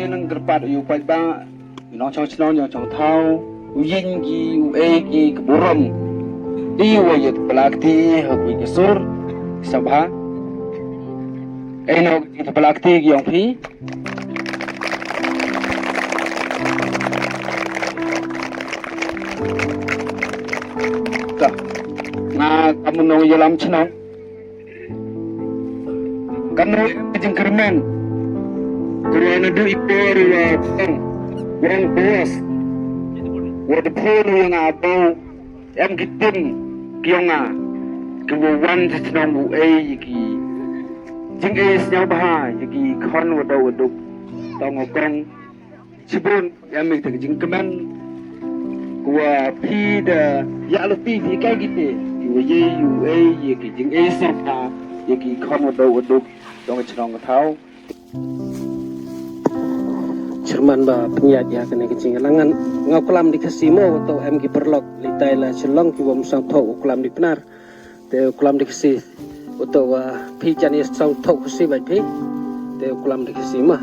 nang gerpat yu pai ba nó trong nó trong thao yin gi u e gi keburam di wa yet pelakti hak wi kesur sabha eno itu pelakti gi yang phi ta na kamu no yelam chnong kamu jeng kermen kerana do iper ya yang bos wad pun yang abau em gitin kionga kewan senang bu ki jing nyau bah ki khon wadu tong ngokong sibun em mi tak jing kemen kwa pi da ya lu pi fi kai gitu yu ki jing sapa ki khon wadu tong senang thau Cerman ba penyat ya kena kecing langan ngau kelam di kasimo atau MG perlok litai la celong ki wam sang thau kelam di benar te kelam di kasi atau pi jani sang thau kasi bai pi te kelam di kasi mah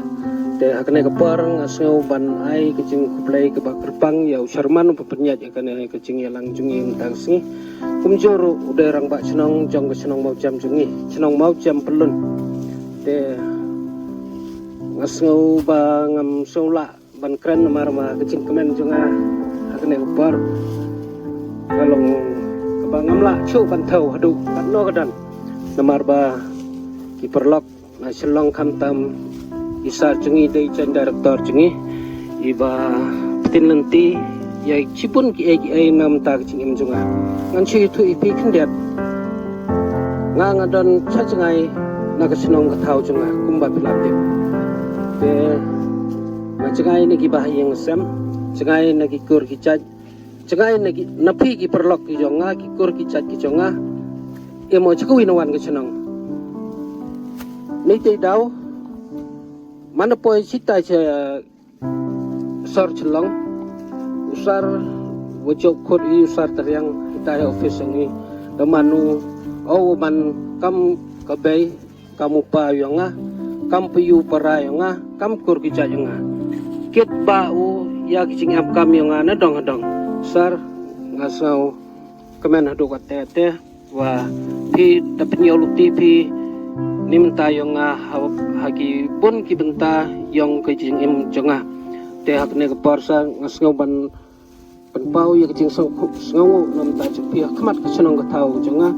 te hakne ke par ngasau ban ai kecing kuplai ke ba kerpang ya Cerman ba penyat ya kena kecing lang jungi tang singi kumjoro udah rang ba cenong jong ke cenong mau jam jungi cenong mau jam pelun te ngasau ba ngam sola ban kren marma kecing kemen junga hakne upar kalong kabangam la chu ban thau hadu kan no kadan namar ba ki perlok na selong kam tam isar jungi dei chen director jungi iba tin nanti ya cipun ki ai nam ta kecing im junga ngan chi tu ipi kendet ngadon cha jungai na kesenong ka thau junga kumba pilatip Cengai nagi bahayang sem, cengai nagi kur kicat, cengai nagi napi ki perlok ki jonga, ki kur kicat ki jonga, emo cekui nawan ke cenong. Ni daw, mana poin cita ce sor celong, usar wajok kur i usar teriang kita office ini, demanu, man kam kabei kamu pa yonga. Kam piyu para yonga kam kur kica yonga kit bau ya kicing ap kam yonga na dong sar ngasau kemen hadu katete wa pi tapnya luti pi nimta yonga hagi bun ki benta yong kicing im jonga te hakne ke parsa ngasau ban penpau ya kicing ngau namta pi khamat kesenong ka tau jonga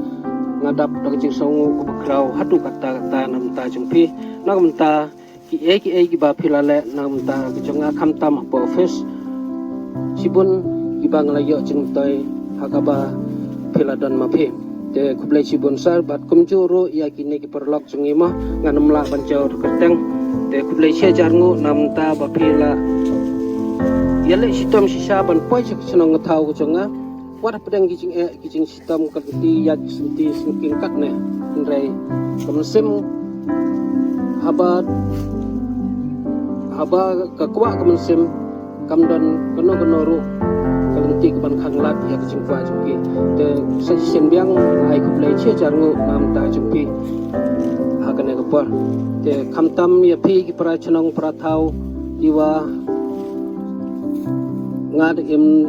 ngadap dak jing songu krau hadu kata namta jumpi namta ki ba philale namta jonga khamtam po office sibun ibang layo jing toy hakaba philadon mapi te kublai sibun sar bat kumjuru ya kini ki perlok jungi ma nganam la banjau kerteng te kublai sejarngu namta ba phila yale sitom sisaban poi senong ngthau jonga wat pedang kicing sistem kerti yat senti sengking kat ne nrai kemensim haba kakwa kemensim kamdan keno ru kalenti keban khanglat ya kicing kwa jumpi te sen biang ai kuplai che jarngu nam ta jumpi hakane kapar te khamtam ya phi ki pra chnong pra thau diwa ngad im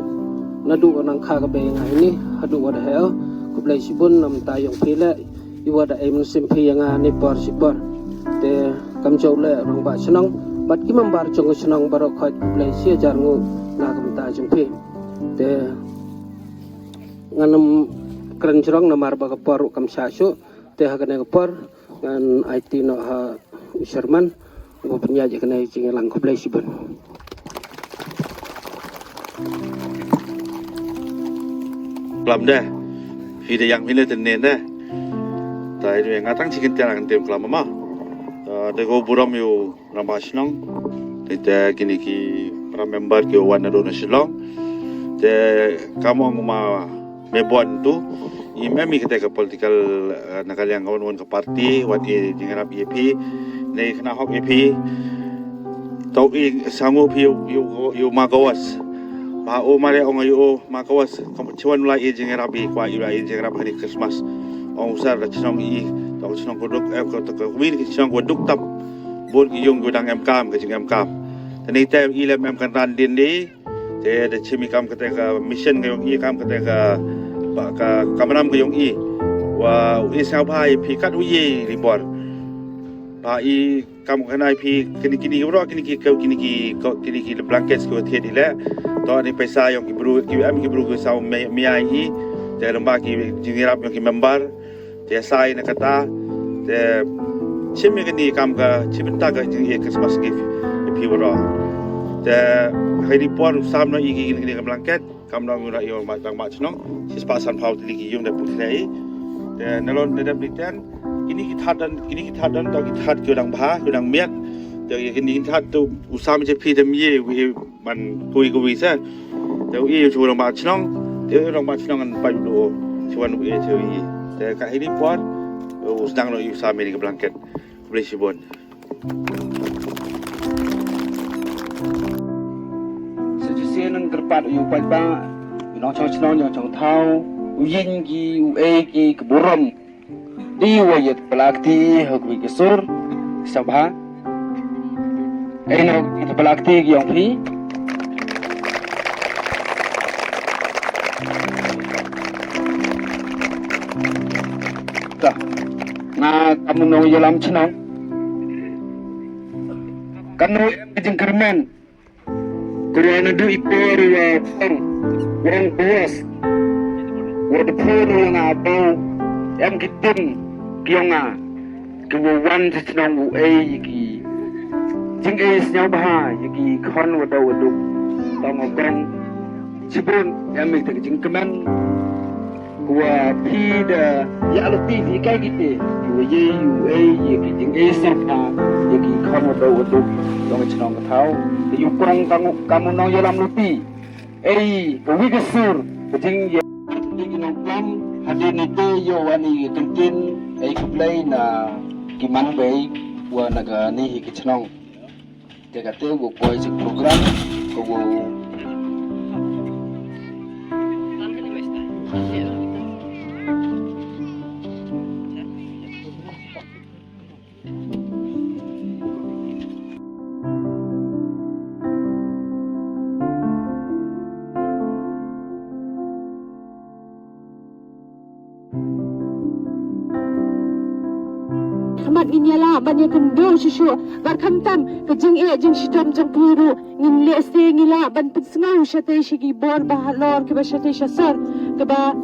nadu onang kha ka be ini hadu wada hel kublai sibun nam ta yong phile iwada em simpi yang ani por sipor te kam chole rong ba chnong bat ki mambar chong chnong baro khot kublai sia jarngu na kam ta jong phi te nganam kren jrong namar ba ka por kam sa su te ha kana ka por ngan IT no ha Sherman go penya je kana cingelang kublai sibun kelam dah, video yang pilih tenen dah. Tapi dia ngatang cikin tiang tem kelam mama. Dego buram yo rampas nong. Kita kini ki para member ki wan nado nasional. Te kamu nguma mebuan tu. Imami kita ke political nakal yang kawan ke parti, wan di jengarap EP, ni kena hok EP. Tau i sangu pi yo magawas. Ba o mare ong ayo makawas chuan la e jengerabi kwa ira e jengerab hari Christmas ong usar da chnong i ta chnong kodok ko to ko wi ki chnong kodok tap bon ki yong godang em kam ke jeng em kam Tani tem ilam em kan ran din di te de chimi kam kata ka mission ka yong i kam kata ka kamanam ka yong i wa i sao bai pi kat uyi ribor pa i kam kanai pi kini ro kini ki blankets ko the di le to ni paisa yong ki bru ko sao mi ai i te lamba ki jingirap yong ki member te sai na kata te chimi kini kam ka chimita ka jing e Christmas gift pi ro te hari por sam no igi kini blanket kam no ngura yo ma tang ma chnong sis pasan phau ligi yung da putlei te nalon da blitan kini ki thadan to ki that kyo dang bha kyo dang miat te kini that tu usam je phi dem ye wi man kui ko wi sa te i chu dang ma chnong te dang ma chnong an pa do chuan wi che wi te ka hari por usdang no usam ni blanket bless you bon sejisi nang terpat yu pai ba no chong chnong yo chong thau yin gi u e gi keburam di wayat pelakti hokwi kesur sabha eno itu pelakti gi yong phi ta na kamu no yalam chnong kanu jeng kermen Kurang ada ipor orang puas, orang pun orang abau, em kitim kianga, kewan sesenang yaki, jeng senyau bah yaki kon wadau tangokong, sebelum em itu jeng keman, gua pida ya alati ni kai gitu, yaki jeng serta yaki kon wadau tangok tahu. Yung kurang kamu nang yalam luti, bawi kesur, keting ya kinongklam hadin itu yo wani tungkin kublai na kiman bay wa naga ni hikichnong, tegate wo koi si program ko wo Mat nginyala banyak kendo susu barkam tam kejeng jeng sidam jeng piru ngin le se ngila ban pitsngau shate shigi bor bahalor ke ba shate shasar ke ba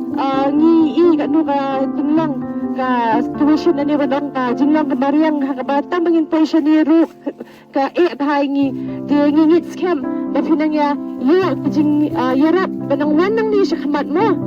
ngi I ka no ka tinglang ka situation ani badong ka jinglang ka bariang ka ba tam ngin paisa ni ru ka thai ngi de ngi scam ba pinang ya yo kejeng yarap banang wanang ni shakmat mo